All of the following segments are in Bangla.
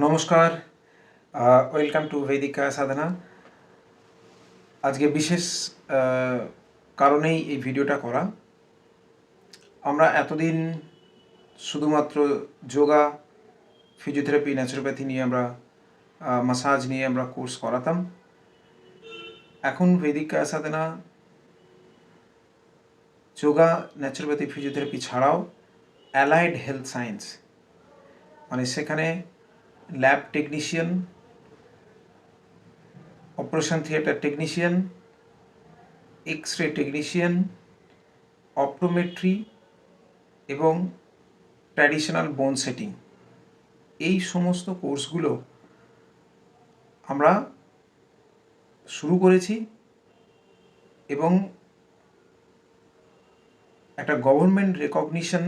নমস্কার, ওয়েলকাম টু বৈদিক সাধনা। আজকে বিশেষ কারণেই এই ভিডিওটা করা। আমরা এতদিন শুধুমাত্র যোগা, ফিজিওথেরাপি, ন্যাচুরোপ্যাথি নিয়ে আমরা মাসাজ নিয়ে আমরা কোর্স করাতাম। এখন বৈদিক সাধনা যোগা, ন্যাচুরোপ্যাথি, ফিজিওথেরাপি ছাড়াও অ্যালাইড হেলথ সায়েন্স, মানে সেখানে lab technician, operation theatre technician, x-ray technician, optometry এবং ট্র্যাডিশনাল বোন সেটিং, এই সমস্ত কোর্সগুলো আমরা শুরু করেছি এবং একটা গভর্নমেন্ট রেকগনিশন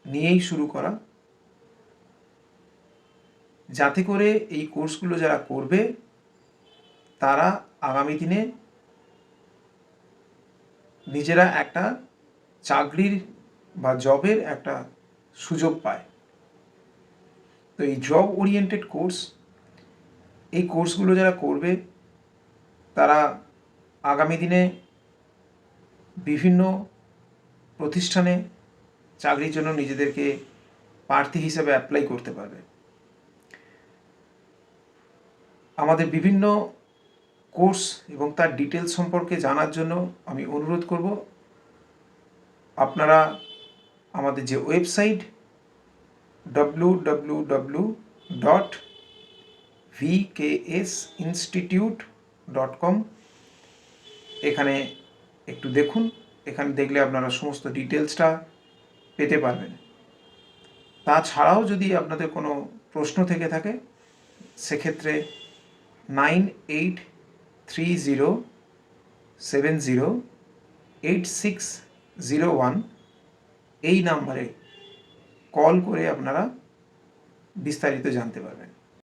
নিয়েই শুরু করা, যাতে করে এই কোর্সগুলো যারা করবে তারা আগামী দিনে নিজেরা একটা চাকরির বা জবের একটা সুযোগ পায়। তো এই জব ওরিয়েন্টেড কোর্স, এই কোর্সগুলো যারা করবে তারা আগামী দিনে বিভিন্ন প্রতিষ্ঠানে চাকরির জন্য নিজেদেরকে প্রার্থী হিসেবে অ্যাপ্লাই করতে পারবে। আমাদের বিভিন্ন কোর্স এবং তার ডিটেলস সম্পর্কে জানার জন্য আমি অনুরোধ করব, আপনারা আমাদের যে ওয়েবসাইট www.vksinstitute.com, এখানে একটু দেখুন। এখানে দেখলে আপনারা সমস্ত ডিটেলসটা পেতে পারবেন। তাছাড়াও যদি আপনাদের কোনো প্রশ্ন থেকে থাকে সেক্ষেত্রে 9830708601 এই নাম্বারে কল করে আপনারা বিস্তারিত জানতে পারবেন।